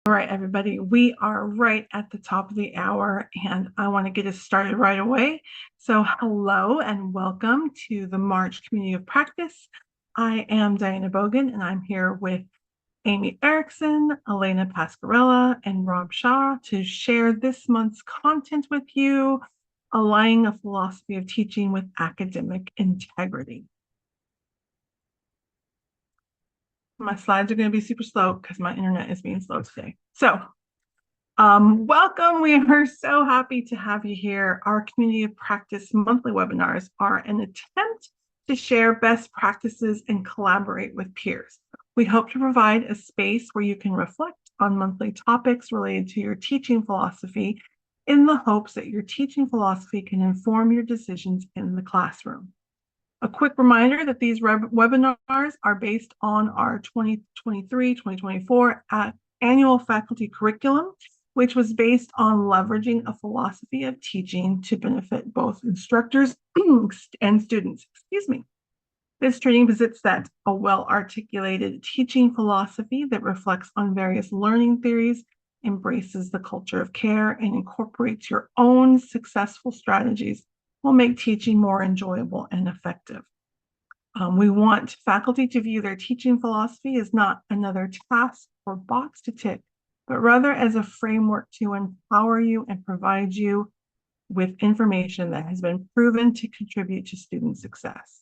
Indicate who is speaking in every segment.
Speaker 1: All right, everybody, we are right at the top of the hour, and I want to get us started right away. So hello and welcome to the March Community of Practice. I am Diana Bogan, and I'm here with Amy Erickson, Alaina Pascarella, and Rob Shah to share this month's content with you, aligning a philosophy of teaching with academic integrity. My slides are going to be super slow because my internet is being slow today. So welcome. We are so happy to have you here. Our Community of Practice monthly webinars are an attempt to share best practices and collaborate with peers. We hope to provide a space where you can reflect on monthly topics related to your teaching philosophy in the hopes that your teaching philosophy can inform your decisions in the classroom. A quick reminder that these webinars are based on our 2023-2024 annual faculty curriculum, which was based on leveraging a philosophy of teaching to benefit both instructors and students. This training posits that a well-articulated teaching philosophy that reflects on various learning theories, embraces the culture of care, and incorporates your own successful strategies will make teaching more enjoyable and effective. We want faculty to view their teaching philosophy as not another task or box to tick, but rather as a framework to empower you and provide you with information that has been proven to contribute to student success.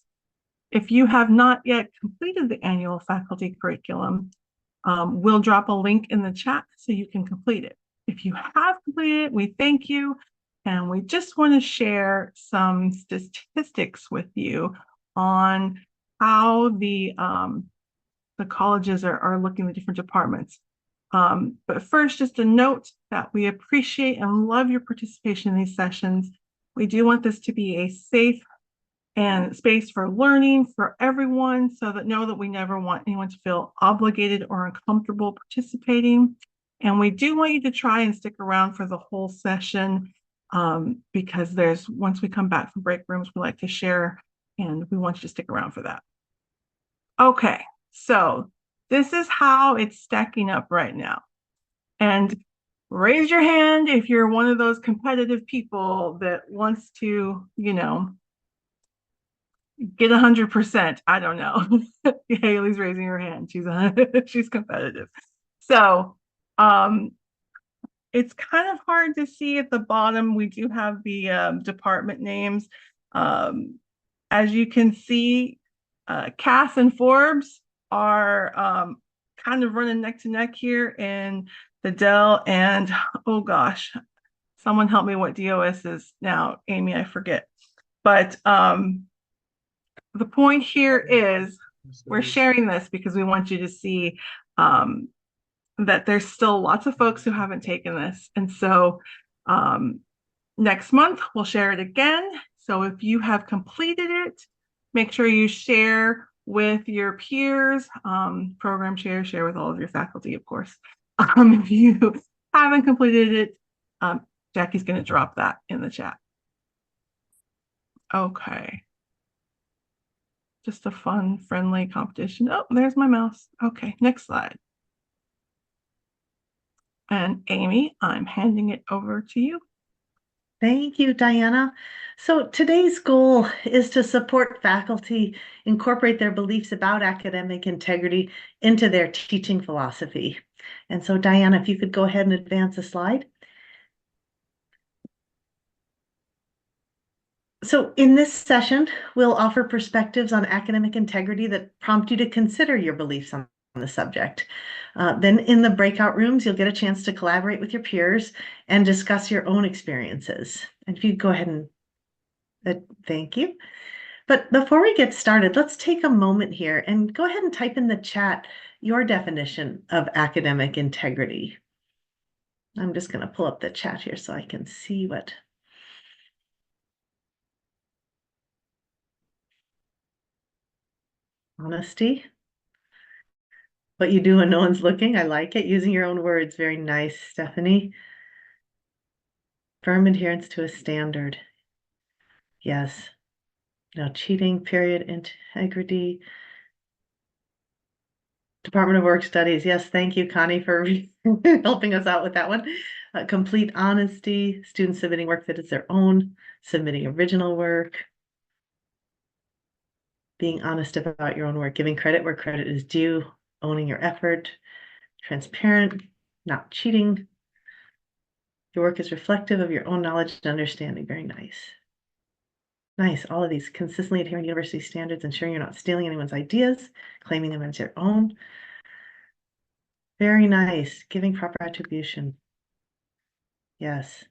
Speaker 1: If you have not yet completed the annual faculty curriculum, we'll drop a link in the chat so you can complete it. If you have completed it, we thank you. And we just want to share some statistics with you on how the colleges are looking at different departments. But first, just a note that we appreciate and love your participation in these sessions. We do want this to be a safe and space for learning for everyone, so that know that we never want anyone to feel obligated or uncomfortable participating. And we do want you to try and stick around for the whole session because once we come back from break rooms, we like to share, and we want you to stick around for that. Okay, so this is how it's stacking up right now. And raise your hand if you're one of those competitive people that wants to, get 100%. I don't know. Haley's raising her hand. She's competitive. So it's kind of hard to see at the bottom. We do have the department names. As you can see, Cass and Forbes are kind of running neck to neck here in the Dell, and oh gosh, someone help me what DOS is now. Amy, I forget. But the point here is we're sharing this because we want you to see that there's still lots of folks who haven't taken this. And so next month, we'll share it again. So if you have completed it, make sure you share with your peers, program share with all of your faculty, of course. If you haven't completed it, Jackie's going to drop that in the chat. Okay. Just a fun, friendly competition. Oh, there's my mouse. Okay, next slide. And Amy, I'm handing it over to you.
Speaker 2: Thank you, Diana. So today's goal is to support faculty incorporate their beliefs about academic integrity into their teaching philosophy. And so Diana, if you could go ahead and advance a slide. So in this session, we'll offer perspectives on academic integrity that prompt you to consider your beliefs on the subject. Then in the breakout rooms, you'll get a chance to collaborate with your peers and discuss your own experiences. And if you go ahead and thank you. But before we get started, let's take a moment here and go ahead and type in the chat your definition of academic integrity. I'm just going to pull up the chat here so I can see what. Honesty. What you do when no one's looking. I like it. Using your own words. Very nice, Stephanie. Firm adherence to a standard. Yes. No cheating, period. Integrity. Department of Work Studies. Yes, thank you, Connie, for helping us out with that one. Complete honesty, students submitting work that is their own, submitting original work, being honest about your own work, giving credit where credit is due, owning your effort, transparent, not cheating. Your work is reflective of your own knowledge and understanding. Very nice. Nice. All of these consistently adhering to university standards, ensuring you're not stealing anyone's ideas, claiming them as your own. Very nice. Giving proper attribution. Yes.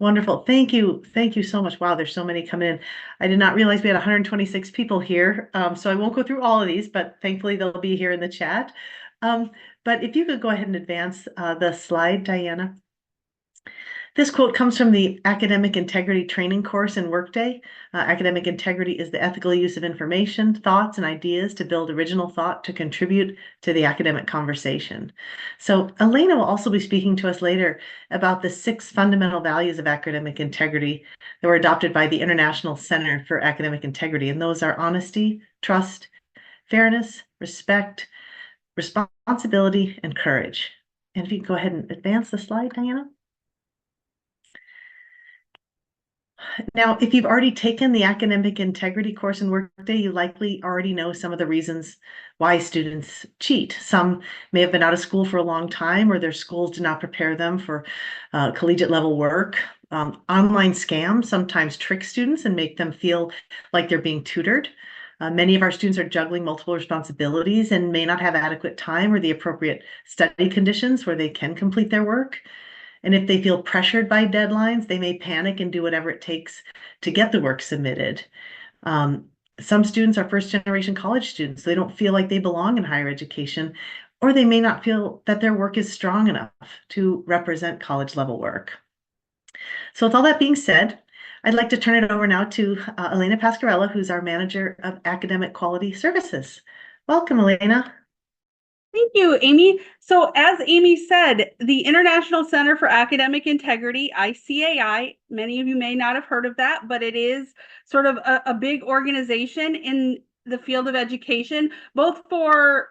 Speaker 2: Wonderful. Thank you. Thank you so much. Wow, there's so many coming in. I did not realize we had 126 people here. So I won't go through all of these, but thankfully they'll be here in the chat. But if you could go ahead and advance the slide, Diana. This quote comes from the Academic Integrity Training course in Workday. Academic integrity is the ethical use of information, thoughts, and ideas to build original thought to contribute to the academic conversation. So Alaina will also be speaking to us later about the 6 fundamental values of academic integrity that were adopted by the International Center for Academic Integrity. And those are honesty, trust, fairness, respect, responsibility, and courage. And if you can go ahead and advance the slide, Diana. Now, if you've already taken the academic integrity course in Workday, you likely already know some of the reasons why students cheat. Some may have been out of school for a long time, or their schools did not prepare them for collegiate level work. Online scams sometimes trick students and make them feel like they're being tutored. Many of our students are juggling multiple responsibilities and may not have adequate time or the appropriate study conditions where they can complete their work. And if they feel pressured by deadlines, they may panic and do whatever it takes to get the work submitted. Some students are first generation college students. So they don't feel like they belong in higher education, or they may not feel that their work is strong enough to represent college level work. So with all that being said, I'd like to turn it over now to Alaina Pascarella, who's our Manager of Academic Quality Services. Welcome, Alaina.
Speaker 3: Thank you, Amy. So as Amy said, the International Center for Academic Integrity, ICAI, many of you may not have heard of that, but it is sort of a big organization in the field of education, both for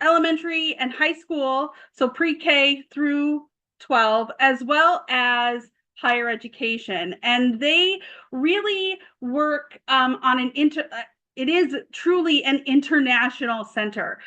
Speaker 3: elementary and high school, so pre-K through 12, as well as higher education. And they really work on an it is truly an international center.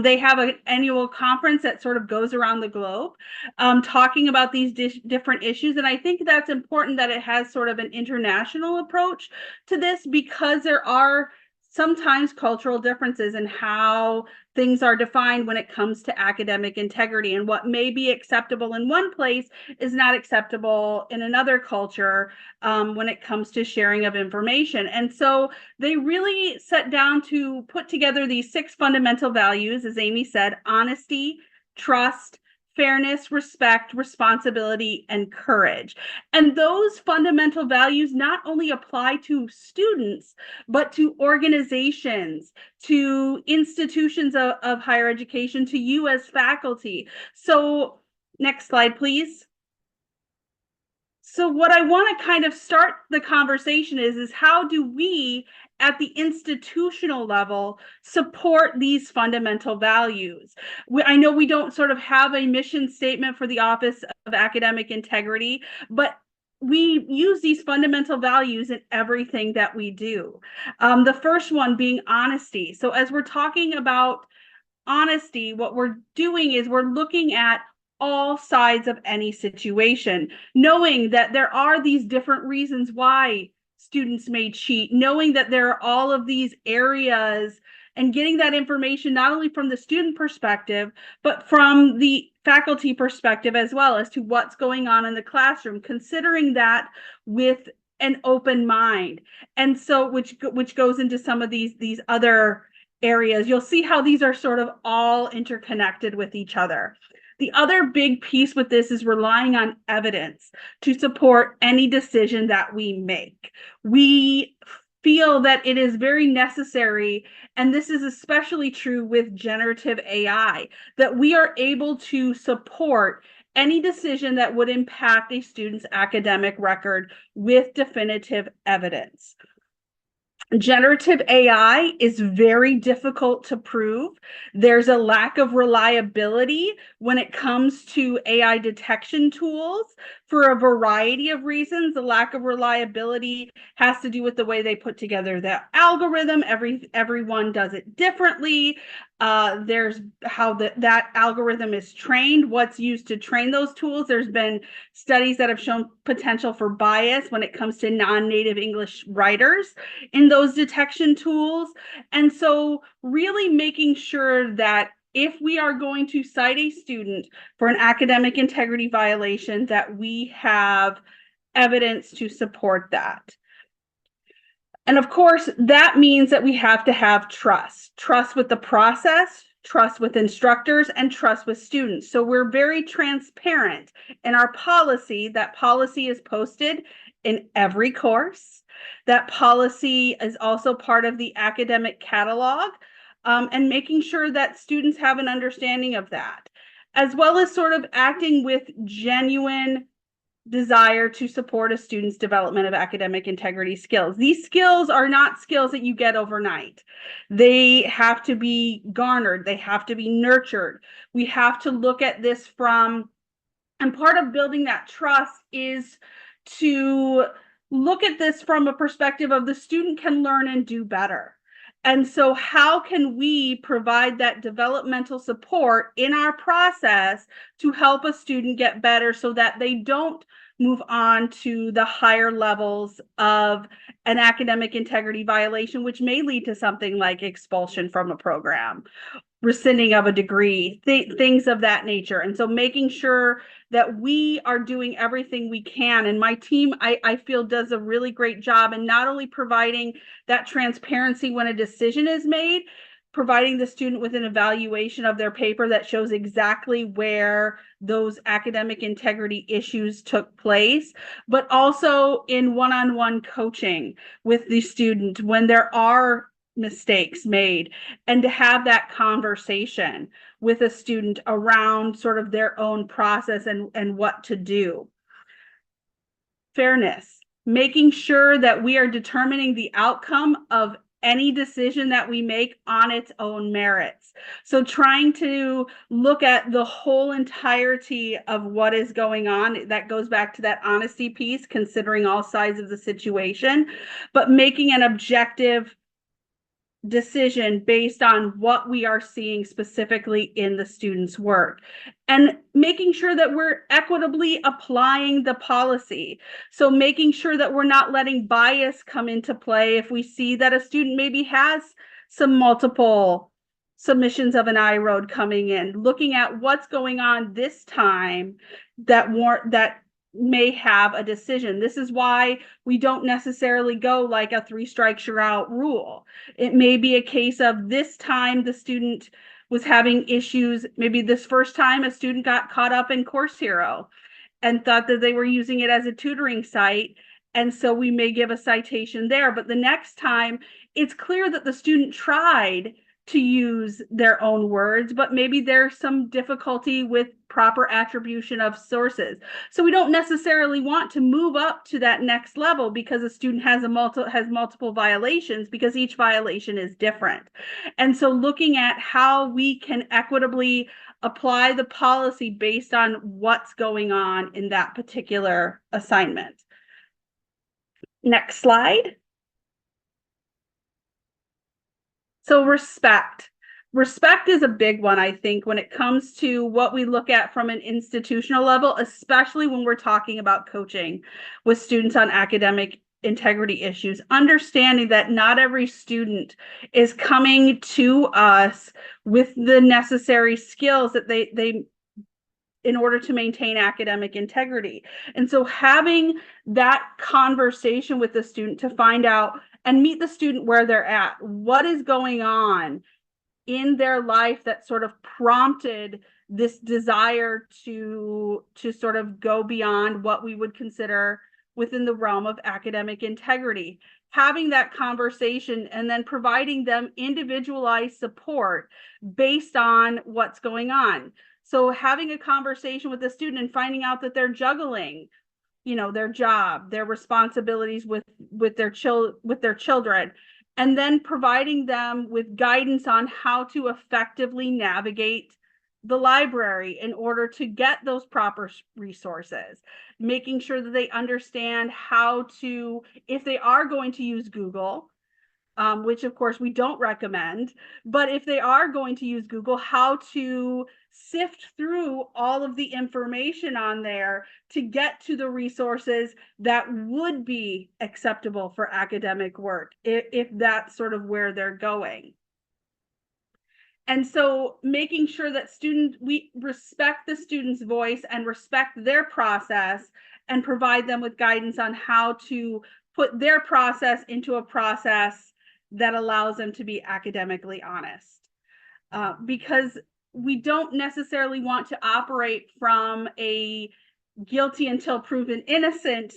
Speaker 3: They have an annual conference that sort of goes around the globe, talking about these different issues. And I think that's important that it has sort of an international approach to this, because there are sometimes cultural differences in how things are defined when it comes to academic integrity, and what may be acceptable in one place is not acceptable in another culture when it comes to sharing of information. And so they really set down to put together these 6 fundamental values, as Amy said: honesty, trust, fairness, respect, responsibility, and courage. And those fundamental values not only apply to students, but to organizations, to institutions of higher education, to you as faculty. So next slide, please. So what I want to kind of start the conversation is how do we at the institutional level support these fundamental values? I know we don't sort of have a mission statement for the Office of Academic Integrity, but we use these fundamental values in everything that we do. The first one being honesty. So as we're talking about honesty, what we're doing is we're looking at all sides of any situation, knowing that there are these different reasons why students may cheat, knowing that there are all of these areas, and getting that information not only from the student perspective, but from the faculty perspective as well, as to what's going on in the classroom, considering that with an open mind. And so which goes into some of these other areas. You'll see how these are sort of all interconnected with each other. The other big piece with this is relying on evidence to support any decision that we make. We feel that it is very necessary, and this is especially true with generative AI, that we are able to support any decision that would impact a student's academic record with definitive evidence. Generative AI is very difficult to prove. There's a lack of reliability when it comes to AI detection tools for a variety of reasons. The lack of reliability has to do with the way they put together the algorithm. Everyone does it differently. There's how that algorithm is trained, what's used to train those tools. There's been studies that have shown potential for bias when it comes to non-native English writers in those detection tools. And so really making sure that if we are going to cite a student for an academic integrity violation, that we have evidence to support that. And of course, that means that we have to have trust with the process, trust with instructors, and trust with students. So we're very transparent in our policy. That policy is posted in every course. That policy is also part of the academic catalog, and making sure that students have an understanding of that, as well as sort of acting with genuine desire to support a student's development of academic integrity skills. These skills are not skills that you get overnight. They have to be garnered. They have to be nurtured. We have to look at this from, and part of building that trust is to look at this from a perspective of the student can learn and do better. And so how can we provide that developmental support in our process to help a student get better so that they don't move on to the higher levels of an academic integrity violation, which may lead to something like expulsion from a program, rescinding of a degree, things of that nature. And so making sure that we are doing everything we can. And my team, I feel, does a really great job in not only providing that transparency when a decision is made, providing the student with an evaluation of their paper that shows exactly where those academic integrity issues took place, but also in one-on-one coaching with the student when there are mistakes made, and to have that conversation with a student around sort of their own process and what to do. Fairness, making sure that we are determining the outcome of any decision that we make on its own merits. So trying to look at the whole entirety of what is going on, that goes back to that honesty piece, considering all sides of the situation, but making an objective decision based on what we are seeing specifically in the student's work, and making sure that we're equitably applying the policy. So making sure that we're not letting bias come into play if we see that a student maybe has some multiple submissions of an I-road coming in, looking at what's going on this time that may have a decision. This is why we don't necessarily go like a 3 strikes you're out rule. It may be a case of this time the student was having issues. Maybe this first time a student got caught up in Course Hero and thought that they were using it as a tutoring site. And so we may give a citation there. But the next time it's clear that the student tried to use their own words, but maybe there's some difficulty with proper attribution of sources. So we don't necessarily want to move up to that next level because a student has multiple violations, because each violation is different. And so looking at how we can equitably apply the policy based on what's going on in that particular assignment. Next slide. So respect. Respect is a big one, I think, when it comes to what we look at from an institutional level, especially when we're talking about coaching with students on academic integrity issues, understanding that not every student is coming to us with the necessary skills that they in order to maintain academic integrity. And so having that conversation with the student to find out and meet the student where they're at, what is going on in their life that sort of prompted this desire to sort of go beyond what we would consider within the realm of academic integrity. Having that conversation and then providing them individualized support based on what's going on. So having a conversation with the student and finding out that they're juggling, you know, their job, their responsibilities with their children, and then providing them with guidance on how to effectively navigate the library in order to get those proper resources, making sure that they understand how to, if they are going to use Google, which of course we don't recommend, but if they are going to use Google, how to sift through all of the information on there to get to the resources that would be acceptable for academic work, if that's sort of where they're going. And so making sure that we respect the student's voice and respect their process and provide them with guidance on how to put their process into a process that allows them to be academically honest. Because we don't necessarily want to operate from a guilty until proven innocent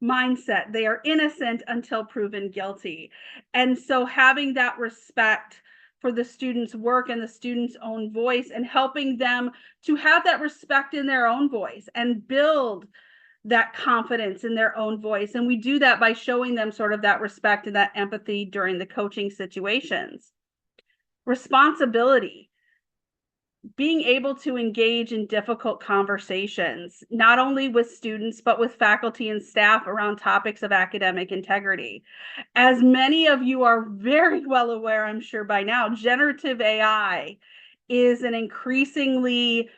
Speaker 3: mindset. They are innocent until proven guilty. And so having that respect for the student's work and the student's own voice, and helping them to have that respect in their own voice and build that confidence in their own voice. And we do that by showing them sort of that respect and that empathy during the coaching situations. Responsibility. Being able to engage in difficult conversations, not only with students, but with faculty and staff around topics of academic integrity. As many of you are very well aware, I'm sure by now, generative AI is an increasingly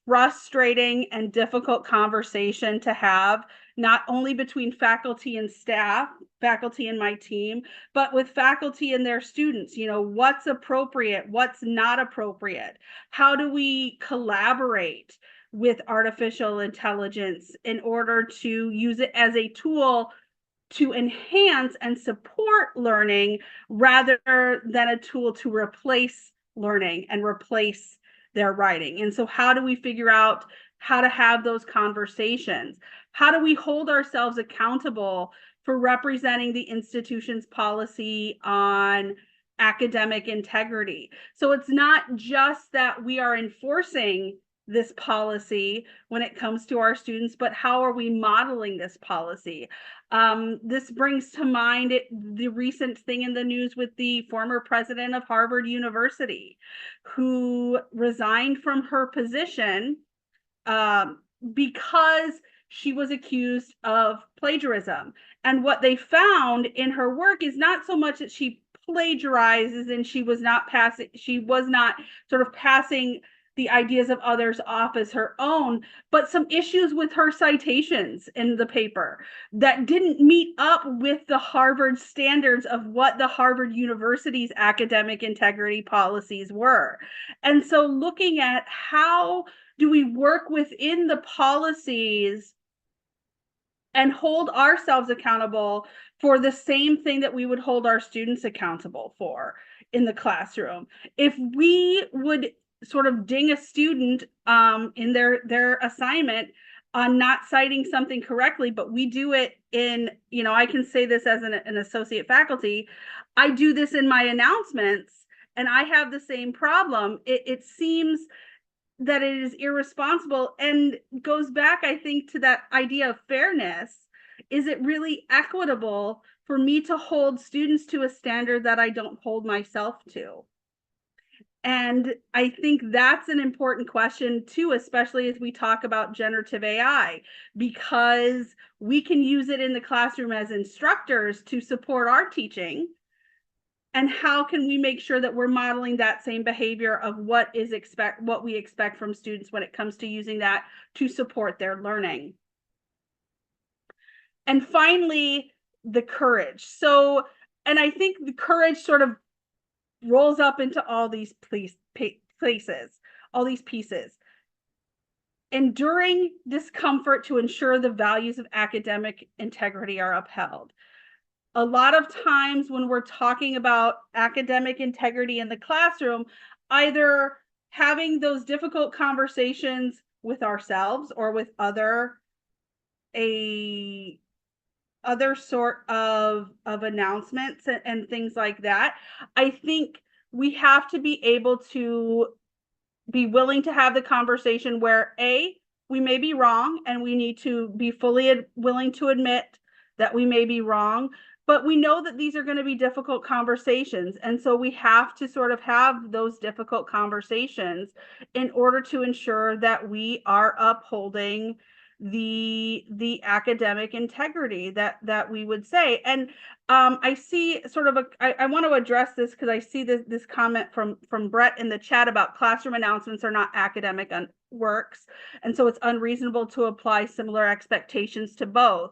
Speaker 3: frustrating and difficult conversation to have, not only between faculty and staff, faculty and my team, but with faculty and their students. You know, what's appropriate, what's not appropriate? How do we collaborate with artificial intelligence in order to use it as a tool to enhance and support learning rather than a tool to replace learning and replace their writing? And so how do we figure out how to have those conversations? How do we hold ourselves accountable for representing the institution's policy on academic integrity? So it's not just that we are enforcing this policy when it comes to our students, but how are we modeling this policy? This brings to mind the recent thing in the news with the former president of Harvard University, who resigned from her position because she was accused of plagiarism. And what they found in her work is not so much that she plagiarizes and she was not sort of passing the ideas of others off as her own, but some issues with her citations in the paper that didn't meet up with the Harvard standards of what the Harvard University's academic integrity policies were. And so looking at how do we work within the policies and hold ourselves accountable for the same thing that we would hold our students accountable for in the classroom. If we would sort of ding a student in their assignment on not citing something correctly, but we do it in, you know, I can say this as an associate faculty, I do this in my announcements and I have the same problem. It seems that it is irresponsible and goes back, I think, to that idea of fairness. Is it really equitable for me to hold students to a standard that I don't hold myself to? And I think that's an important question too, especially as we talk about generative AI, because we can use it in the classroom as instructors to support our teaching. And how can we make sure that we're modeling that same behavior of what we expect from students when it comes to using that to support their learning? And finally, the courage. So, and I think the courage sort of rolls up into all these places, all these pieces. Enduring discomfort to ensure the values of academic integrity are upheld. A lot of times when we're talking about academic integrity in the classroom, either having those difficult conversations with ourselves or with other sort of announcements and things like that, I think we have to be able to be willing to have the conversation where we may be wrong and we need to be fully willing to admit that we may be wrong, but we know that these are going to be difficult conversations. And so we have to sort of have those difficult conversations in order to ensure that we are upholding the academic integrity that we would say. And I see sort of I want to address this because I see this comment from Brett in the chat about classroom announcements are not academic works, and so it's unreasonable to apply similar expectations to both.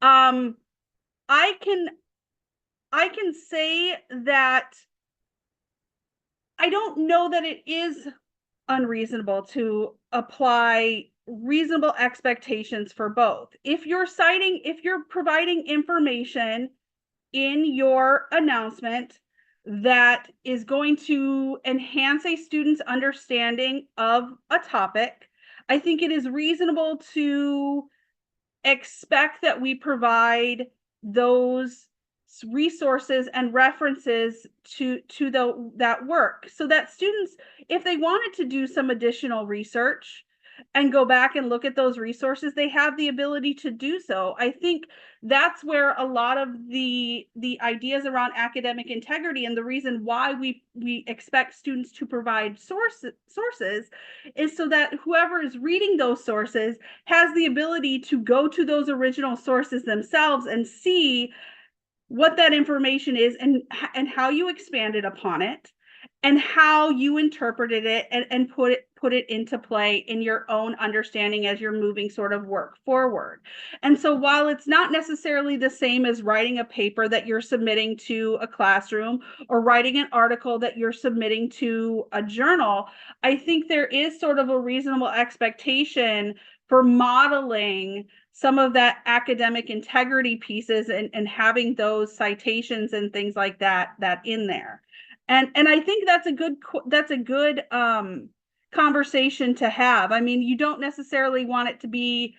Speaker 3: I can say that I don't know that it is unreasonable to apply reasonable expectations for both. If you're providing information in your announcement that is going to enhance a student's understanding of a topic, I think it is reasonable to expect that we provide those resources and references to that work, so that students, if they wanted to do some additional research and go back and look at those resources, they have the ability to do so. I think that's where a lot of the ideas around academic integrity and the reason why we expect students to provide sources is so that whoever is reading those sources has the ability to go to those original sources themselves and see what that information is and how you expanded upon it and how you interpreted it and put it into play in your own understanding as you're moving sort of work forward. And so while it's not necessarily the same as writing a paper that you're submitting to a classroom or writing an article that you're submitting to a journal, I think there is sort of a reasonable expectation for modeling some of that academic integrity pieces and having those citations and things like that in there. And I think that's a good conversation to have. I mean, you don't necessarily want it to be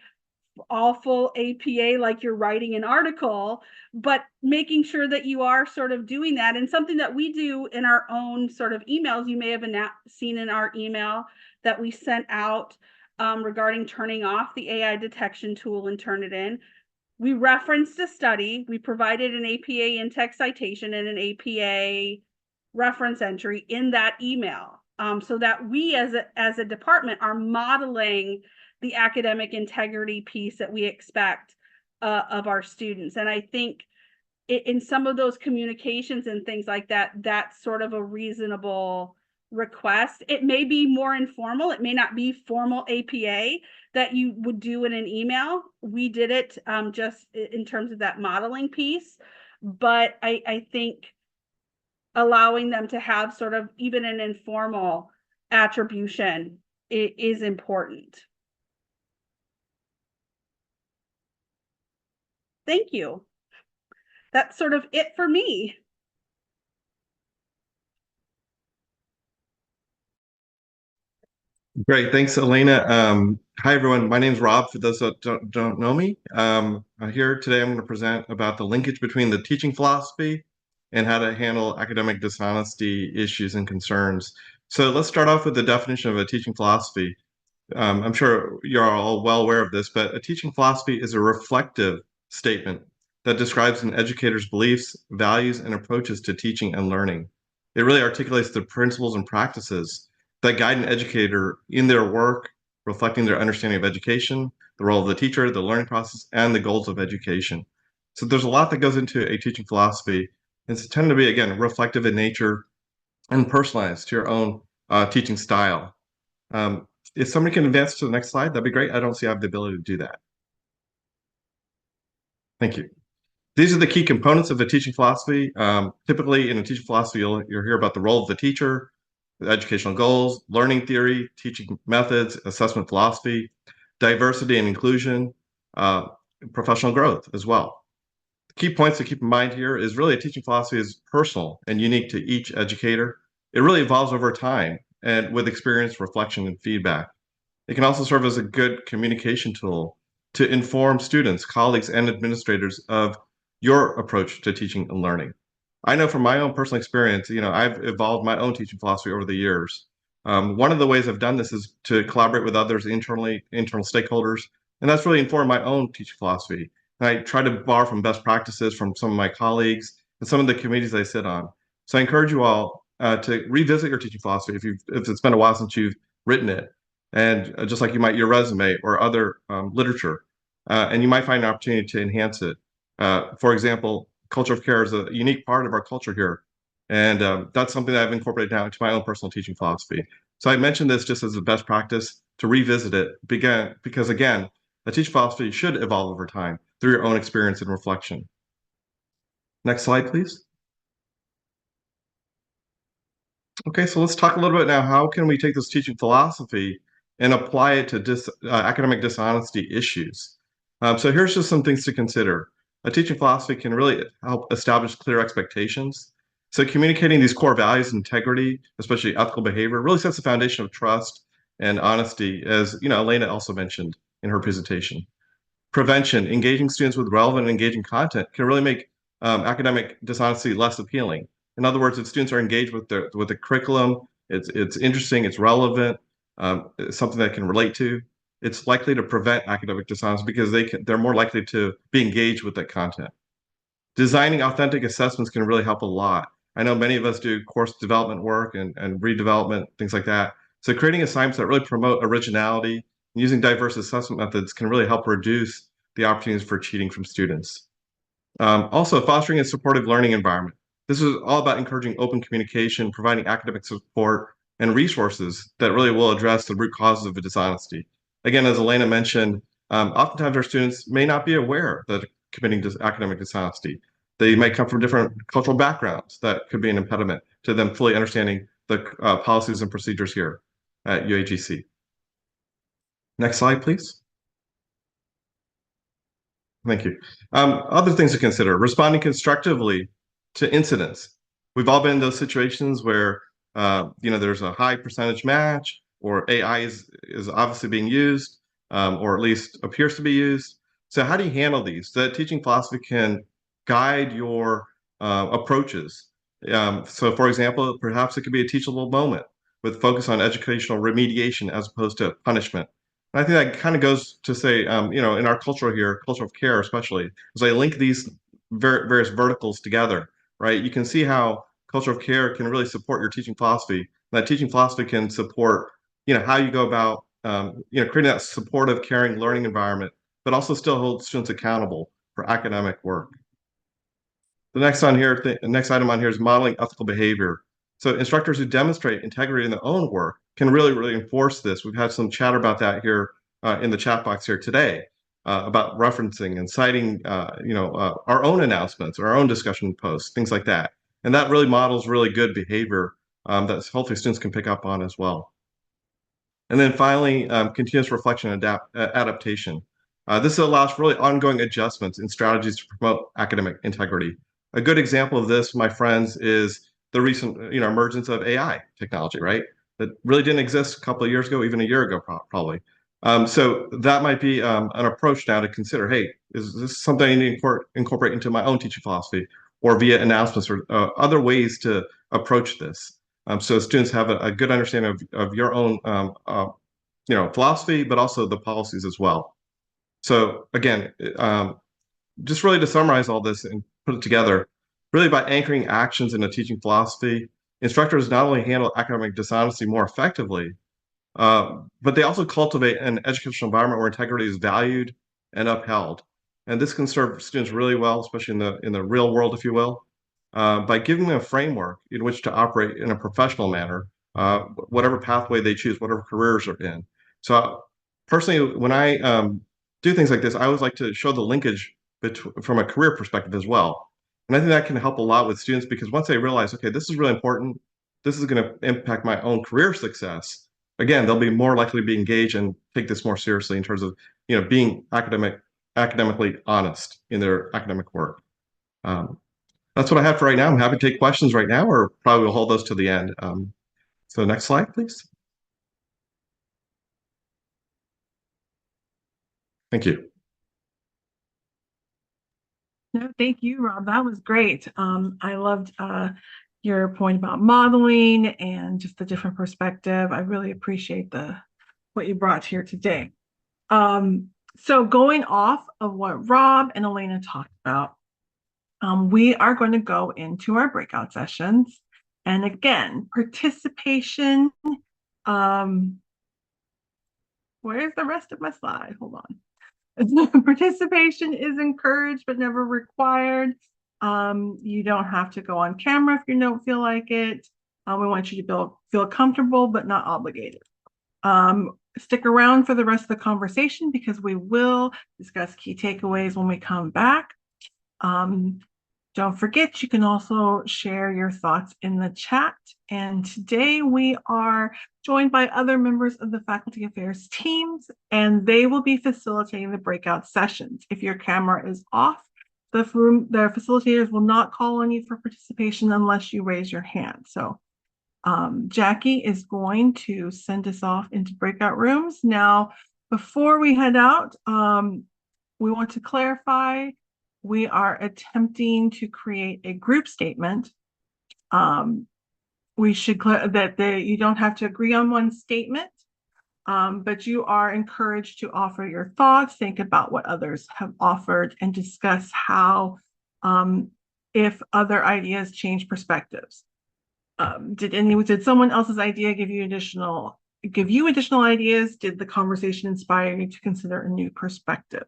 Speaker 3: all full APA like you're writing an article, but making sure that you are sort of doing that. And something that we do in our own sort of emails, you may have seen in our email that we sent out regarding turning off the AI detection tool and turn it in. We referenced a study, we provided an APA in-text citation and an APA reference entry in that email, so that we as a department are modeling the academic integrity piece that we expect of our students. And I think in some of those communications and things like that, that's sort of a reasonable request. It may be more informal. It may not be formal APA that you would do in an email. We did it just in terms of that modeling piece. But I think allowing them to have sort of even an informal attribution is important. Thank you. That's sort of it for me.
Speaker 4: Great, thanks, Alaina. Hi, everyone. My name is Rob. For those that don't know me, here today I'm going to present about the linkage between the teaching philosophy and how to handle academic dishonesty issues and concerns. So let's start off with the definition of a teaching philosophy. I'm sure you're all well aware of this, but a teaching philosophy is a reflective statement that describes an educator's beliefs, values, and approaches to teaching and learning. It really articulates the principles and practices that guide an educator in their work, reflecting their understanding of education, the role of the teacher, the learning process, and the goals of education. So there's a lot that goes into a teaching philosophy. It's tended to be, again, reflective in nature and personalized to your own teaching style. If somebody can advance to the next slide, that'd be great. I don't see I have the ability to do that. Thank you. These are the key components of a teaching philosophy. Typically, in a teaching philosophy, you'll hear about the role of the teacher, the educational goals, learning theory, teaching methods, assessment philosophy, diversity and inclusion, professional growth as well. The key points to keep in mind here is really a teaching philosophy is personal and unique to each educator. It really evolves over time and with experience, reflection, and feedback. It can also serve as a good communication tool to inform students, colleagues, and administrators of your approach to teaching and learning. I know from my own personal experience, I've evolved my own teaching philosophy over the years. One of the ways I've done this is to collaborate with others internally, internal stakeholders, and that's really informed my own teaching philosophy. And I try to borrow from best practices from some of my colleagues and some of the committees I sit on. So I encourage you all to revisit your teaching philosophy if it's been a while since you've written it, and just like you might your resume or other literature, and you might find an opportunity to enhance it. For example, culture of care is a unique part of our culture here, and that's something that I've incorporated now into my own personal teaching philosophy. So I mentioned this just as a best practice to revisit it, because again, a teaching philosophy should evolve over time through your own experience and reflection. Next slide, please. Okay, so let's talk a little bit now. How can we take this teaching philosophy and apply it to academic dishonesty issues? So here's just some things to consider. A teaching philosophy can really help establish clear expectations. So communicating these core values, integrity, especially ethical behavior, really sets the foundation of trust and honesty, as Alaina also mentioned in her presentation. Prevention, engaging students with relevant and engaging content can really make academic dishonesty less appealing. In other words, if students are engaged with the curriculum, it's interesting, it's relevant, it's something that can relate to, it's likely to prevent academic dishonesty because they're more likely to be engaged with that content. Designing authentic assessments can really help a lot. I know many of us do course development work and redevelopment, things like that. So creating assignments that really promote originality and using diverse assessment methods can really help reduce the opportunities for cheating from students. Also, fostering a supportive learning environment. This is all about encouraging open communication, providing academic support, and resources that really will address the root causes of dishonesty. Again, as Alaina mentioned, oftentimes our students may not be aware that committing academic dishonesty. They might come from different cultural backgrounds that could be an impediment to them fully understanding the policies and procedures here at UAGC. Next slide, please. Thank you. Other things to consider: responding constructively to incidents. We've all been in those situations where there's a high percentage match, or AI is obviously being used, or at least appears to be used. So how do you handle these? The teaching philosophy can guide your approaches. So for example, perhaps it could be a teachable moment with focus on educational remediation as opposed to punishment. And I think that kind of goes to say, in our culture here, culture of care especially, as I link these various verticals together, right? You can see how culture of care can really support your teaching philosophy. That teaching philosophy can support, how you go about, creating that supportive, caring learning environment, but also still hold students accountable for academic work. The next item on here is modeling ethical behavior. So instructors who demonstrate integrity in their own work can really, really enforce this. We've had some chatter about that here in the chat box here today, about referencing and citing, our own announcements, our own discussion posts, things like that. And that really models really good behavior that hopefully students can pick up on as well. And then finally, continuous reflection and adaptation. This allows for really ongoing adjustments and strategies to promote academic integrity. A good example of this, my friends, is the recent emergence of AI technology, right? That really didn't exist a couple of years ago, even a year ago, probably. So that might be an approach now to consider, hey, is this something I need to incorporate into my own teaching philosophy, or via announcements, or other ways to approach this? So students have a good understanding of your own philosophy, but also the policies as well. So again, just really to summarize all this and put it together, really by anchoring actions in a teaching philosophy, instructors not only handle academic dishonesty more effectively, but they also cultivate an educational environment where integrity is valued and upheld. And this can serve students really well, especially in the real world, if you will, by giving them a framework in which to operate in a professional manner, whatever pathway they choose, whatever careers they're in. So personally, when I do things like this, I always like to show the linkage from a career perspective as well. And I think that can help a lot with students, because once they realize, okay, this is really important, this is going to impact my own career success, again, they'll be more likely to be engaged and take this more seriously in terms of, being academically honest in their academic work. That's what I have for right now. I'm happy to take questions right now, or probably we'll hold those to the end. So next slide, please. Thank you.
Speaker 1: No, thank you, Rob. That was great. I loved your point about modeling and just the different perspective. I really appreciate what you brought here today. So going off of what Rob and Alaina talked about, we are going to go into our breakout sessions. And again, participation, where's the rest of my slide? Hold on. Participation is encouraged but never required. You don't have to go on camera if you don't feel like it. We want you to feel comfortable but not obligated. Stick around for the rest of the conversation because we will discuss key takeaways when we come back. Don't forget, you can also share your thoughts in the chat. And today we are joined by other members of the Faculty Affairs teams, and they will be facilitating the breakout sessions. If your camera is off, the facilitators will not call on you for participation unless you raise your hand. So Jackie is going to send us off into breakout rooms. Now, before we head out, we want to clarify, we are attempting to create a group statement. We should you don't have to agree on one statement, but you are encouraged to offer your thoughts, think about what others have offered, and discuss how, if other ideas change perspectives. Did someone else's idea give you additional ideas? Did the conversation inspire you to consider a new perspective?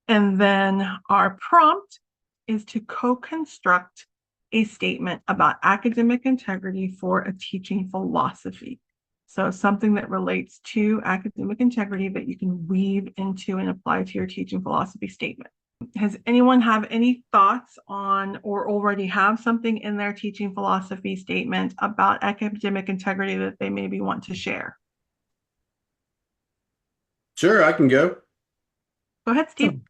Speaker 1: And then our prompt is to co-construct a statement about academic integrity for a teaching philosophy. So something that relates to academic integrity that you can weave into and apply to your teaching philosophy statement. Has anyone have any thoughts on or already have something in their teaching philosophy statement about academic integrity that they maybe want to share?
Speaker 5: Sure, I can go.
Speaker 1: Go ahead, Steve.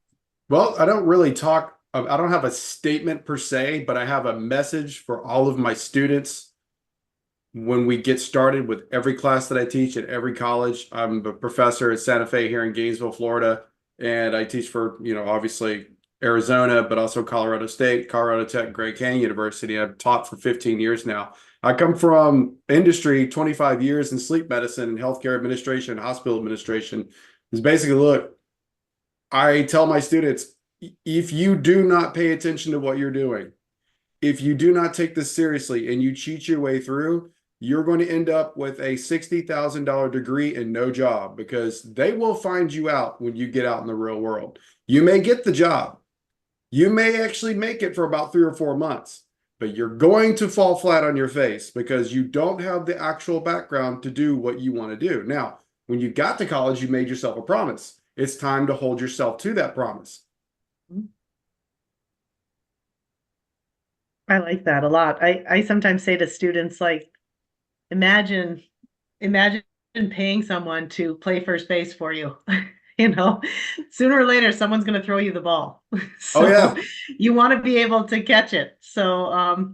Speaker 5: Well, I don't have a statement per se, but I have a message for all of my students when we get started with every class that I teach at every college. I'm a professor at Santa Fe here in Gainesville, Florida, and I teach for, obviously Arizona, but also Colorado State, Colorado Tech, Grand Canyon University. I've taught for 15 years now. I come from industry, 25 years in sleep medicine and healthcare administration, hospital administration. Is basically, look, I tell my students, if you do not pay attention to what you're doing, if you do not take this seriously and you cheat your way through, you're going to end up with a $60,000 degree and no job, because they will find you out when you get out in the real world. You may get the job. You may actually make it for about 3 or 4 months, but you're going to fall flat on your face because you don't have the actual background to do what you want to do. Now, when you got to college, you made yourself a promise. It's time to hold yourself to that promise.
Speaker 2: I like that a lot. I sometimes say to students, like, imagine paying someone to play first base for you. Sooner or later, someone's going to throw you the ball. So
Speaker 5: yeah.
Speaker 2: You want to be able to catch it. So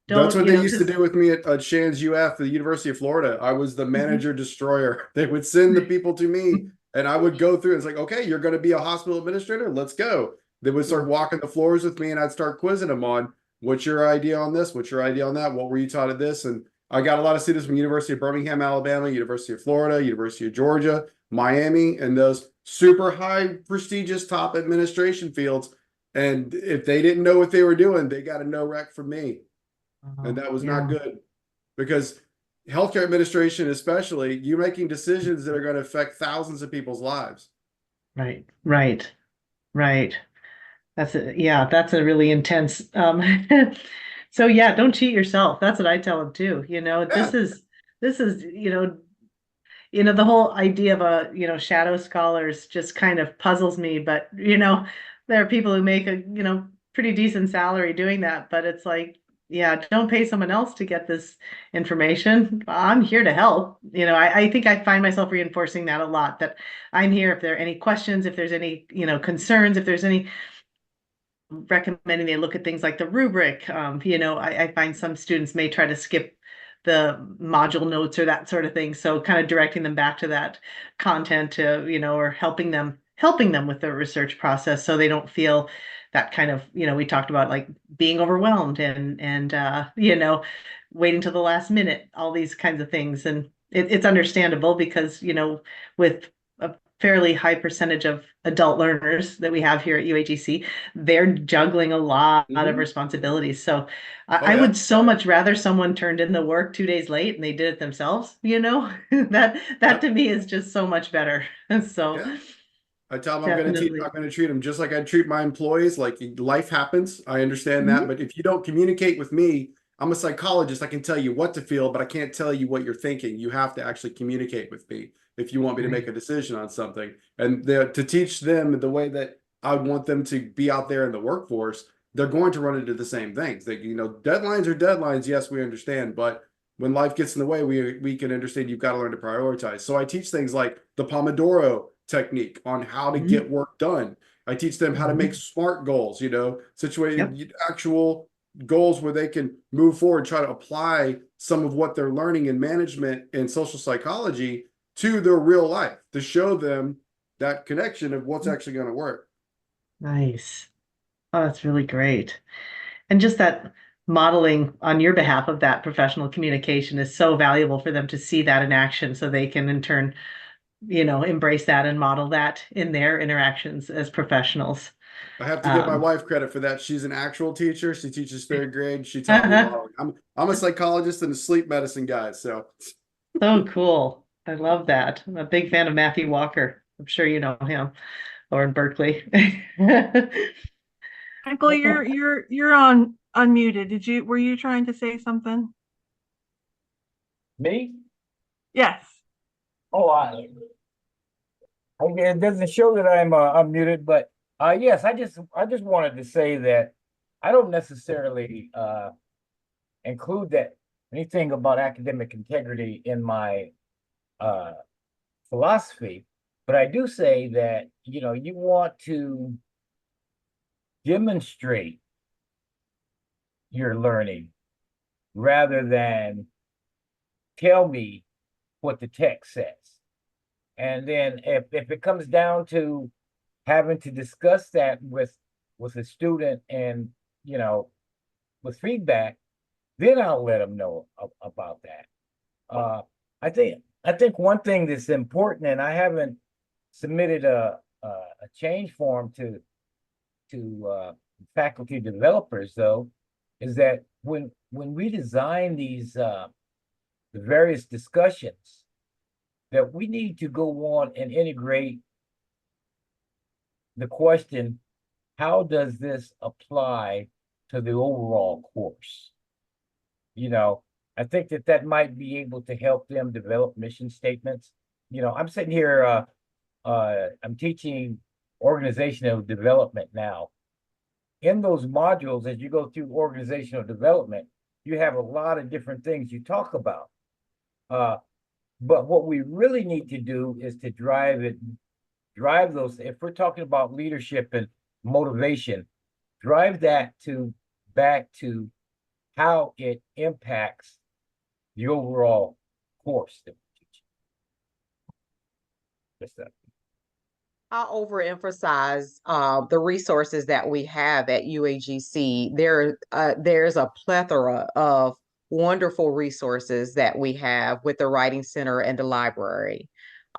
Speaker 5: that's what they used to do with me at Shands UF, the University of Florida. I was the manager destroyer. They would send the people to me and I would go through. It's like, okay, you're going to be a hospital administrator. Let's go. They would start walking the floors with me and I'd start quizzing them on, what's your idea on this? What's your idea on that? What were you taught at this? And I got a lot of students from University of Birmingham, Alabama, University of Florida, University of Georgia, Miami, and those super high prestigious top administration fields. And if they didn't know what they were doing, they got a no rec from me. And that was not good, because healthcare administration, especially, you're making decisions that are going to affect thousands of people's lives.
Speaker 2: Right. That's a really intense. So yeah, don't cheat yourself. That's what I tell them too. This is the whole idea of shadow scholars just kind of puzzles me. But there are people who make a pretty decent salary doing that. But it's like, yeah, don't pay someone else to get this information. I'm here to help. I think I find myself reinforcing that a lot, that I'm here if there are any questions, if there's any, concerns, if there's any, recommending they look at things like the rubric. I find some students may try to skip the module notes or that sort of thing. So kind of directing them back to that content to, or helping them with the research process so they don't feel that kind of, we talked about like being overwhelmed and waiting till the last minute, all these kinds of things. And it's understandable because, with fairly high percentage of adult learners that we have here at UAGC, they're juggling a lot of
Speaker 5: Mhm.
Speaker 2: responsibilities. So
Speaker 5: Oh
Speaker 2: I
Speaker 5: yeah.
Speaker 2: would so much rather someone turned in the work 2 days late and they did it themselves, you know? That to
Speaker 5: Yep.
Speaker 2: me is just so much better. So
Speaker 5: Yeah. I tell them
Speaker 2: definitely.
Speaker 5: I'm gonna treat them just like I treat my employees. Like life happens. I understand that,
Speaker 2: Mhm.
Speaker 5: but if you don't communicate with me, I'm a psychologist. I can tell you what to feel, but I can't tell you what you're thinking. You have to actually communicate with me if you want me to make
Speaker 2: Right.
Speaker 5: a decision on something. And to teach them the way that I want them to be out there in the workforce, they're going to run into the same things. They, deadlines are deadlines. Yes, we understand, but when life gets in the way, we can understand you've got to learn to prioritize. So I teach things like the Pomodoro technique on how to
Speaker 2: Mhm.
Speaker 5: get work done. I teach them how to make
Speaker 2: Mhm.
Speaker 5: smart goals,
Speaker 2: Yep.
Speaker 5: situated actual goals where they can move forward, try to apply some of what they're learning in management and social psychology to their real life to show them that connection of what's actually going to work.
Speaker 2: Nice. Oh, that's really great. And just that modeling on your behalf of that professional communication is so valuable for them to see that in action so they can in turn, embrace that and model that in their interactions as professionals.
Speaker 5: I have to give my
Speaker 2: Um,
Speaker 5: wife credit for that. She's an actual teacher. She teaches third grade. She taught me modeling. I'm a psychologist and a sleep medicine guy. So
Speaker 2: so cool. I love that. I'm a big fan of Matthew Walker. I'm sure you know him or in Berkeley.
Speaker 1: Michael, you're on unmuted. Were you trying to say something?
Speaker 6: Me?
Speaker 1: Yes.
Speaker 6: Oh, it doesn't show that I'm unmuted, but yes, I just wanted to say that I don't necessarily include that anything about academic integrity in my uh, philosophy, but I do say that you want to demonstrate your learning rather than tell me what the text says. And then if it comes down to having to discuss that with a student and with feedback, then I'll let them know about that. Uh, I think one thing that's important, and I haven't submitted a change form to faculty developers though, is that when we design these the various discussions, that we need to go on and integrate the question, how does this apply to the overall course? I think that might be able to help them develop mission statements. I'm sitting here, I'm teaching organizational development now. In those modules, as you go through organizational development, you have a lot of different things you talk about. But what we really need to do is to drive those, if we're talking about leadership and motivation, drive that back to how it impacts the overall course that we teach. Just that.
Speaker 7: I'll overemphasize the resources that we have at UAGC. There's a plethora of wonderful resources that we have with the Writing Center and the library.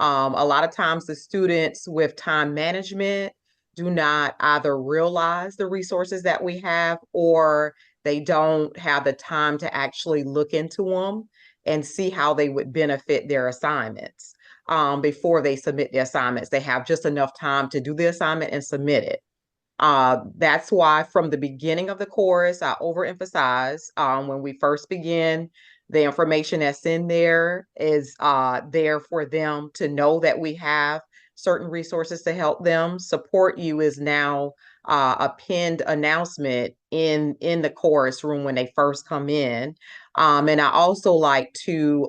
Speaker 7: A lot of times the students with time management do not either realize the resources that we have, or they don't have the time to actually look into them and see how they would benefit their assignments. Before they submit the assignments. They have just enough time to do the assignment and submit it. That's why from the beginning of the course, I overemphasize when we first begin, the information that's in there is there for them to know that we have certain resources to help them. Support You is now a pinned announcement in the chorus room when they first come in. And I also like to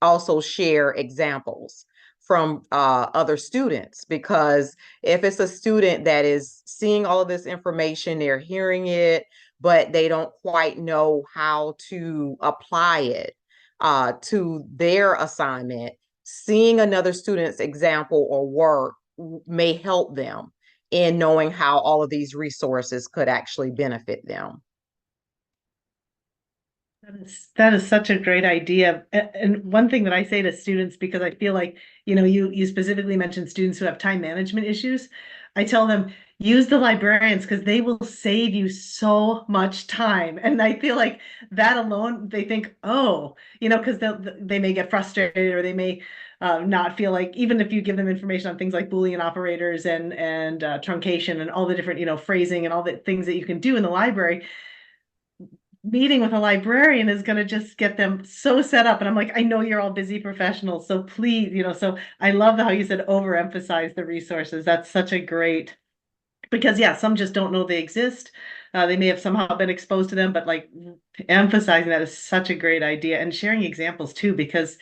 Speaker 7: also share examples from other students, because if it's a student that is seeing all of this information, they're hearing it, but they don't quite know how to apply it to their assignment, seeing another student's example or work may help them in knowing how all of these resources could actually benefit them.
Speaker 2: That is such a great idea. And one thing that I say to students, because I feel like, you specifically mentioned students who have time management issues. I tell them, use the librarians because they will save you so much time. And I feel like that alone, they think, oh, because they may get frustrated, or they may not feel like, even if you give them information on things like Boolean operators and truncation and all the different, phrasing and all the things that you can do in the library, meeting with a librarian is going to just get them so set up. And I'm like, I know you're all busy professionals, so please, so I love how you said overemphasize the resources. That's such a great, because yeah, some just don't know they exist. They may have somehow been exposed to them, but like emphasizing that is such a great idea, and sharing examples too, because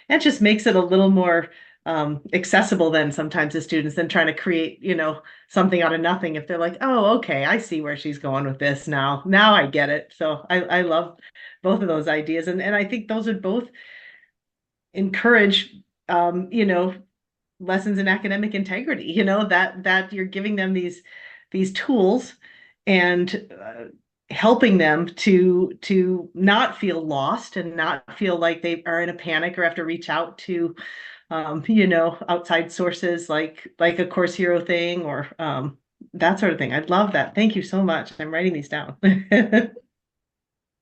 Speaker 2: that just makes it a little more accessible then sometimes to students than trying to create, something out of nothing. If they're like, oh, okay, I see where she's going with this now. Now I get it. So I love both of those ideas. And I think those would both encourage, lessons in academic integrity, that you're giving them these tools and helping them to not feel lost and not feel like they are in a panic or have to reach out to outside sources like a Course Hero thing, or that sort of thing. I'd love that. Thank you so much. I'm writing these down.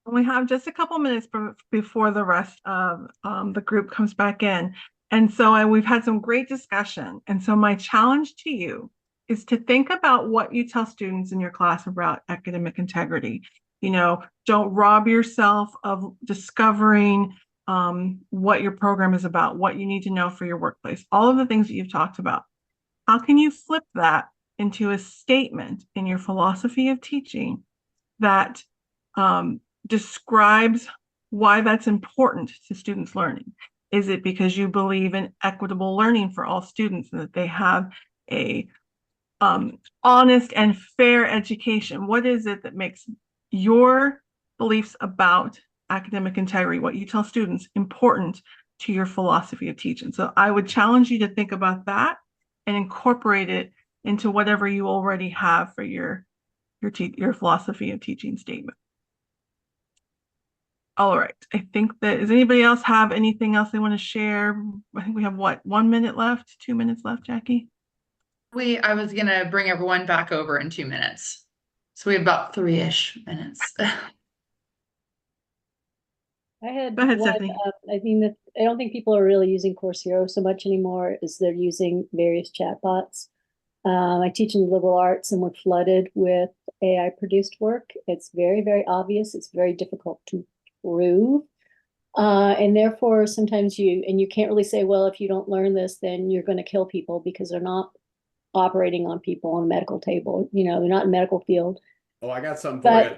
Speaker 1: We have just a couple minutes before the rest of the group comes back in. And so we've had some great discussion. And so my challenge to you is to think about what you tell students in your class about academic integrity. Don't rob yourself of discovering what your program is about, what you need to know for your workplace, all of the things that you've talked about. How can you flip that into a statement in your philosophy of teaching that describes why that's important to students' learning? Is it because you believe in equitable learning for all students and that they have a honest and fair education? What is it that makes your beliefs about academic integrity, what you tell students, important to your philosophy of teaching? So I would challenge you to think about that and incorporate it into whatever you already have for your philosophy of teaching statement. All right. I think does anybody else have anything else they want to share? I think we have 1 minute left, 2 minutes left, Jackie?
Speaker 8: I was going to bring everyone back over in 2 minutes. So we have about 3-ish minutes.
Speaker 9: I had
Speaker 1: Go ahead,
Speaker 9: one,
Speaker 1: Stephanie.
Speaker 9: I don't think people are really using Course Hero so much anymore as they're using various chatbots. I teach in the liberal arts, and we're flooded with AI produced work. It's very, very obvious. It's very difficult to prove. And therefore, sometimes you can't really say, well, if you don't learn this, then you're going to kill people, because they're not operating on people on a medical table. They're not in medical field.
Speaker 5: Oh, I got something for you.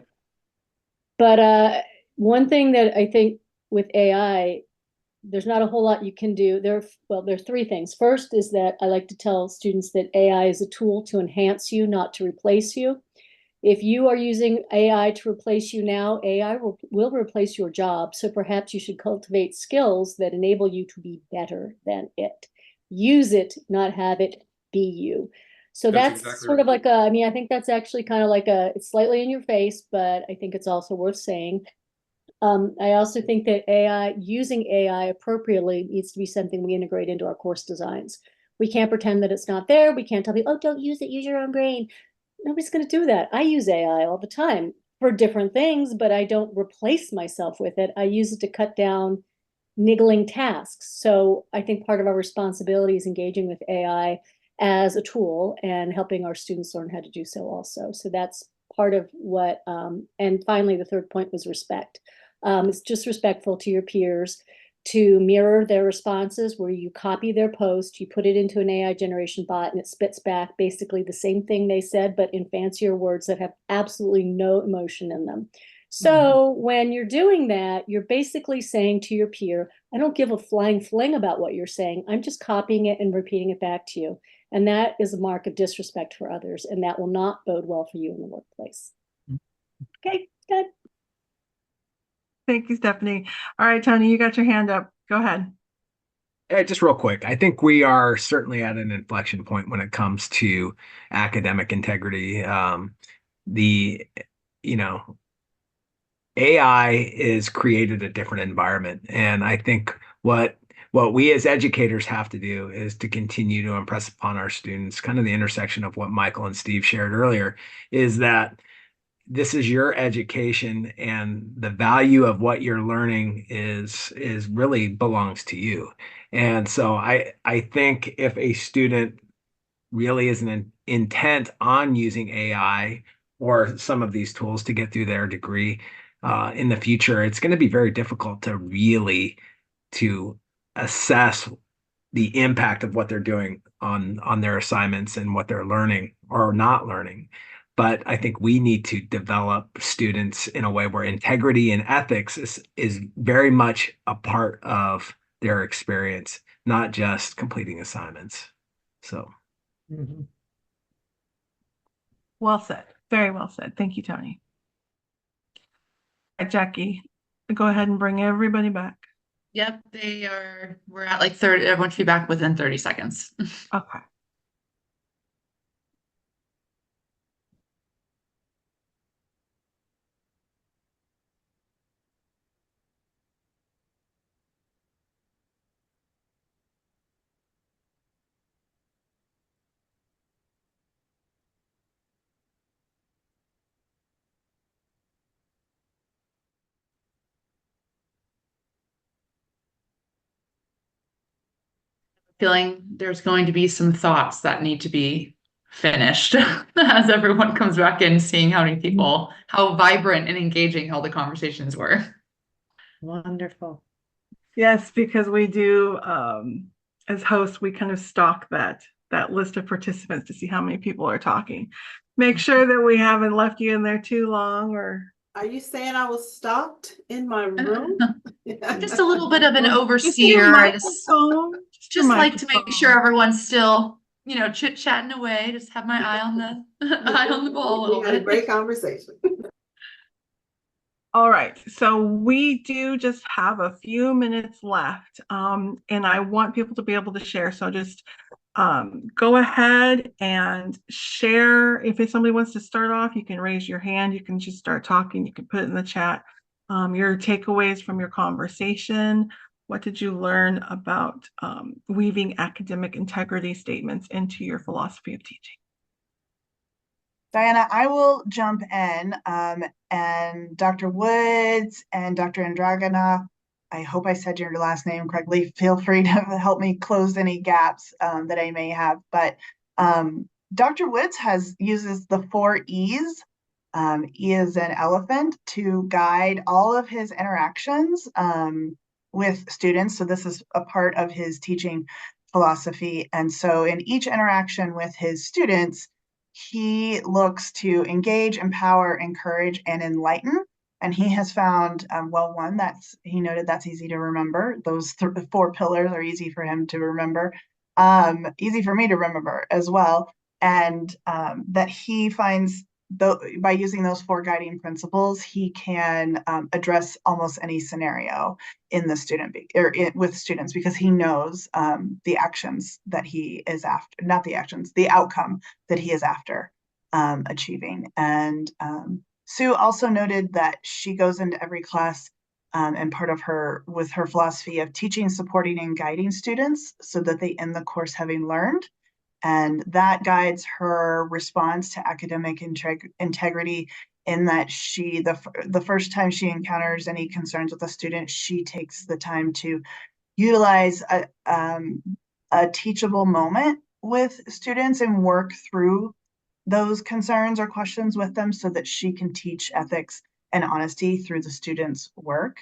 Speaker 9: But one thing that I think with AI, there's not a whole lot you can do. There's 3 things. First is that I like to tell students that AI is a tool to enhance you, not to replace you. If you are using AI to replace you now, AI will replace your job. So perhaps you should cultivate skills that enable you to be better than it. Use it, not have it be you. So that's
Speaker 5: exactly
Speaker 9: sort
Speaker 5: right.
Speaker 9: of like I think that's actually kind of like it's slightly in your face, but I think it's also worth saying. I also think that using AI appropriately needs to be something we integrate into our course designs. We can't pretend that it's not there. We can't tell people, oh, don't use it, use your own brain. Nobody's going to do that. I use AI all the time for different things, but I don't replace myself with it. I use it to cut down niggling tasks. So I think part of our responsibility is engaging with AI as a tool and helping our students learn how to do so also. So that's part of what, and finally, the third point was respect. It's just respectful to your peers to mirror their responses, where you copy their post, you put it into an AI generation bot, and it spits back basically the same thing they said, but in fancier words that have absolutely no emotion in them. So when you're doing that, you're basically saying to your peer, I don't give a flying fling about what you're saying. I'm just copying it and repeating it back to you. And that is a mark of disrespect for others, and that will not bode well for you in the workplace. Okay, good.
Speaker 1: Thank you, Stephanie. All right, Tony, you got your hand up. Go ahead.
Speaker 10: Just real quick, I think we are certainly at an inflection point when it comes to academic integrity. AI is created a different environment. And I think what we as educators have to do is to continue to impress upon our students, kind of the intersection of what Michael and Steve shared earlier, is that this is your education and the value of what you're learning is really belongs to you. And so I think if a student really is an intent on using AI or some of these tools to get through their degree in the future, it's going to be very difficult to really to assess the impact of what they're doing on their assignments and what they're learning or not learning. But I think we need to develop students in a way where integrity and ethics is very much a part of their experience, not just completing assignments. So.
Speaker 2: Mhm.
Speaker 1: Well said. Very well said. Thank you, Tony. All right, Jackie, go ahead and bring everybody back.
Speaker 8: Yep, we're at like 30, everyone should be back within 30 seconds.
Speaker 1: Okay.
Speaker 8: Feeling there's going to be some thoughts that need to be finished as everyone comes back in, seeing how many people, how vibrant and engaging all the conversations were.
Speaker 2: Wonderful.
Speaker 1: Yes, because we do, as hosts, we kind of stalk that list of participants to see how many people are talking. Make sure that we haven't left you in there too long or.
Speaker 11: Are you saying I was stalked in my room?
Speaker 8: I'm just a little bit of an
Speaker 1: Just your
Speaker 8: overseer. I
Speaker 1: microphone,
Speaker 8: just like to make
Speaker 1: microphone.
Speaker 8: sure everyone's still, chit-chatting away, just have my eye on the eye on the ball a little
Speaker 11: We had a
Speaker 8: bit.
Speaker 11: great conversation.
Speaker 1: All right, so we do just have a few minutes left, and I want people to be able to share. So just go ahead and share. If somebody wants to start off, you can raise your hand. You can just start talking. You can put it in the chat. Your takeaways from your conversation. What did you learn about weaving academic integrity statements into your philosophy of teaching?
Speaker 12: Diana, I will jump in, and Dr. Woods and Dr. Andragana, I hope I said your last name correctly. Feel free to help me close any gaps that I may have. But Dr. Woods uses the 4 E's. E is an elephant to guide all of his interactions with students. So this is a part of his teaching philosophy. And so in each interaction with his students, he looks to engage, empower, encourage, and enlighten. And he has found, one, he noted that's easy to remember. Those 4 pillars are easy for him to remember, easy for me to remember as well. And that he finds, by using those 4 guiding principles, he can address almost any scenario in the with students, because he knows the actions that he is after, not the actions, the outcome that he is after achieving. And Sue also noted that she goes into every class and part of her philosophy of teaching, supporting, and guiding students so that they end the course having learned. And that guides her response to academic integrity, in that the first time she encounters any concerns with a student, she takes the time to utilize a teachable moment with students and work through those concerns or questions with them so that she can teach ethics and honesty through the students' work.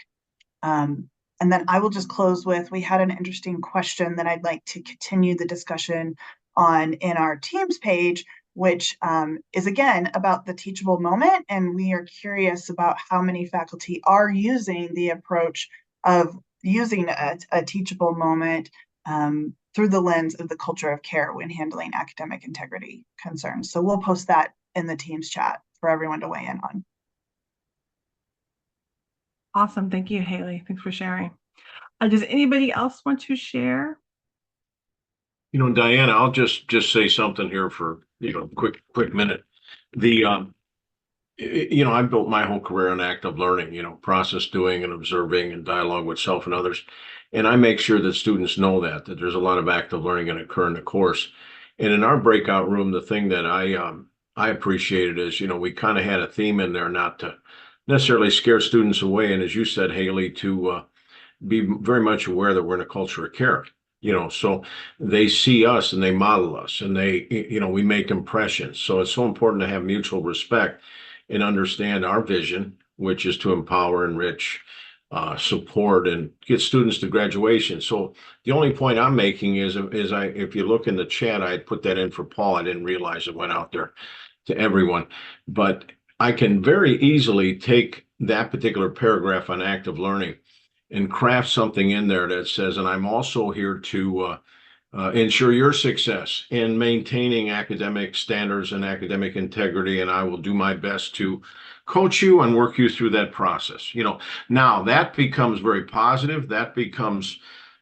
Speaker 12: And then I will just close with, we had an interesting question that I'd like to continue the discussion on in our Teams page, which is again about the teachable moment. And we are curious about how many faculty are using the approach of using a teachable moment through the lens of the culture of care when handling academic integrity concerns. So we'll post that in the Teams chat for everyone to weigh in on.
Speaker 1: Awesome. Thank you, Haley. Thanks for sharing. Does anybody else want to share?
Speaker 13: Diana, I'll just say something here for, quick minute. you know, I've built my whole career on active learning, you know, process doing and observing and dialogue with self and others. And I make sure that students know that there's a lot of active learning going to occur in the course. And in our breakout room, the thing that I appreciated is, you know, we kind of had a theme in there not to necessarily scare students away. And as you said, Haley, to be very much aware that we're in a culture of care, you know, so they see us and they model us and they, you know, we make impressions. So it's so important to have mutual respect and understand our vision, which is to empower, enrich, support, and get students to graduation. So the only point I'm making is if you look in the chat, I put that in for Paul. I didn't realize it went out there to everyone, but I can very easily take that particular paragraph on active learning and craft something in there that says, and I'm also here to ensure your success in maintaining academic standards and academic integrity, and I will do my best to coach you and work you through that process. You know, now that becomes very positive. That becomes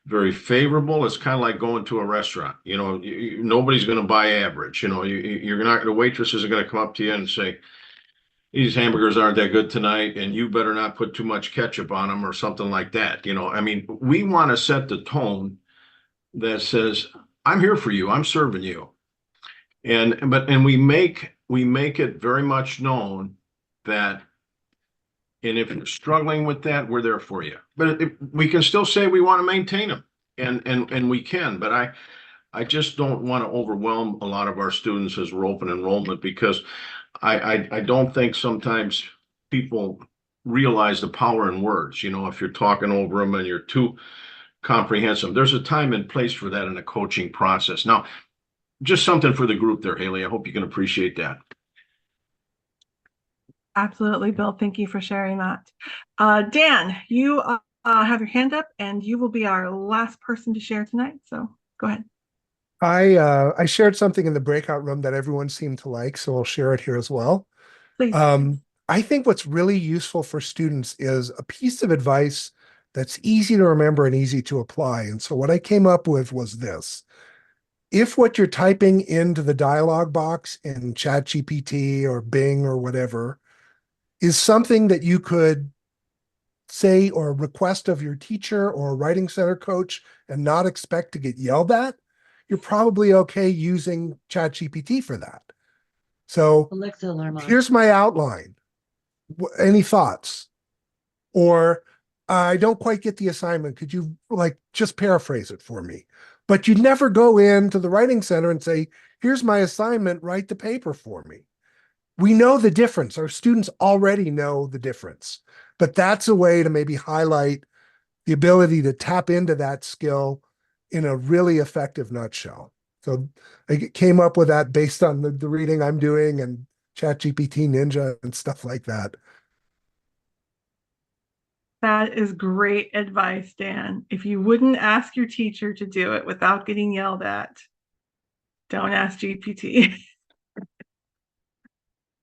Speaker 13: very favorable. It's kind of like going to a restaurant. You know, nobody's going to buy average. You know, you're not. The waitress isn't going to come up to you and say, these hamburgers aren't that good tonight, and you better not put too much ketchup on them or something like that. You know, I mean, we want to set the tone that says, I'm here for you, I'm serving you. And we make it very much known that, and if you're struggling with that, we're there for you. But we can still say we want to maintain them, and we can, but I just don't want to overwhelm a lot of our students as we're open enrollment, because I don't think sometimes people realize the power in words. You know, if you're talking over them and you're too comprehensive, there's a time and place for that in a coaching process. Now, just something for the group there, Haley. I hope you can appreciate that.
Speaker 1: Absolutely, Bill. Thank you for sharing that. Dan, you have your hand up, and you will be our last person to share tonight. So go ahead.
Speaker 14: I shared something in the breakout room that everyone seemed to like, so I'll share it here as well.
Speaker 1: Please.
Speaker 14: I think what's really useful for students is a piece of advice that's easy to remember and easy to apply. And so what I came up with was this. If what you're typing into the dialog box in ChatGPT or Bing or whatever is something that you could say or request of your teacher or writing center coach and not expect to get yelled at, you're probably okay using ChatGPT for that. So
Speaker 2: Alexa alarm on.
Speaker 14: Here's my outline. Any thoughts? Or I don't quite get the assignment. Could you just paraphrase it for me? But you'd never go into the writing center and say, here's my assignment, write the paper for me. We know the difference. Our students already know the difference. But that's a way to maybe highlight the ability to tap into that skill in a really effective nutshell. So I came up with that based on the reading I'm doing and ChatGPT Ninja and stuff like that.
Speaker 1: That is great advice, Dan. If you wouldn't ask your teacher to do it without getting yelled at, don't ask GPT.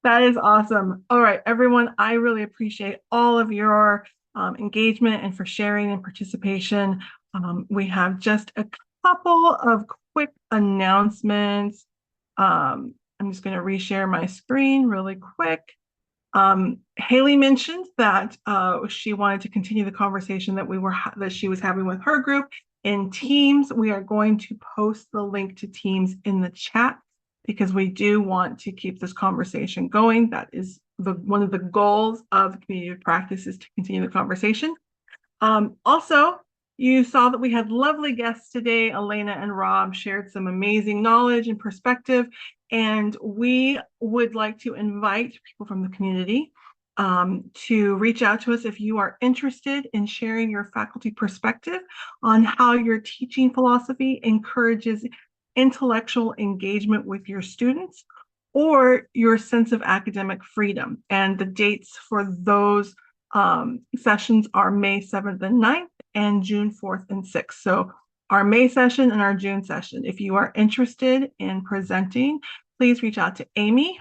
Speaker 1: That is awesome. All right, everyone, I really appreciate all of your engagement and for sharing and participation. We have just a couple of quick announcements. I'm just going to reshare my screen really quick. Haley mentioned that she wanted to continue the conversation that she was having with her group in Teams. We are going to post the link to Teams in the chat because we do want to keep this conversation going. That is one of the goals of the community of practice, is to continue the conversation. Also, you saw that we had lovely guests today. Alaina and Rob shared some amazing knowledge and perspective, and we would like to invite people from the community to reach out to us if you are interested in sharing your faculty perspective on how your teaching philosophy encourages intellectual engagement with your students, or your sense of academic freedom. And the dates for those sessions are May 7th and 9th and June 4th and 6th. So our May session and our June session. If you are interested in presenting, please reach out to Amy.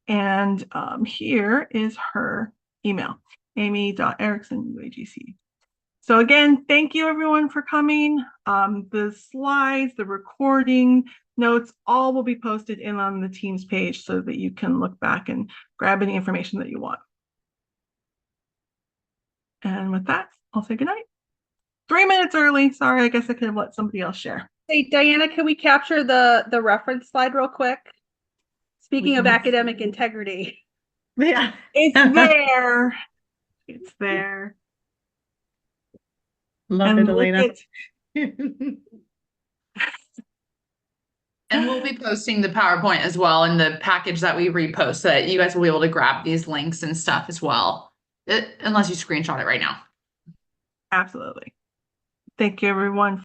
Speaker 1: And here is her email, amy.erickson@UAGC. So again, thank you everyone for coming. The slides, the recording, notes, all will be posted in on the Teams page so that you can look back and grab any information that you want. And with that, I'll say goodnight. 3 minutes early. Sorry, I guess I could have let somebody else share.
Speaker 3: Hey, Diana, can we capture the reference slide real quick? Speaking of academic integrity.
Speaker 2: Yeah.
Speaker 1: It's there. It's there.
Speaker 2: Love
Speaker 1: And
Speaker 2: it,
Speaker 1: look
Speaker 2: Alaina.
Speaker 8: And we'll be posting the PowerPoint as well in the package that we repost so that you guys will be able to grab these links and stuff as well. Unless you screenshot it right now.
Speaker 1: Absolutely. Thank you, everyone.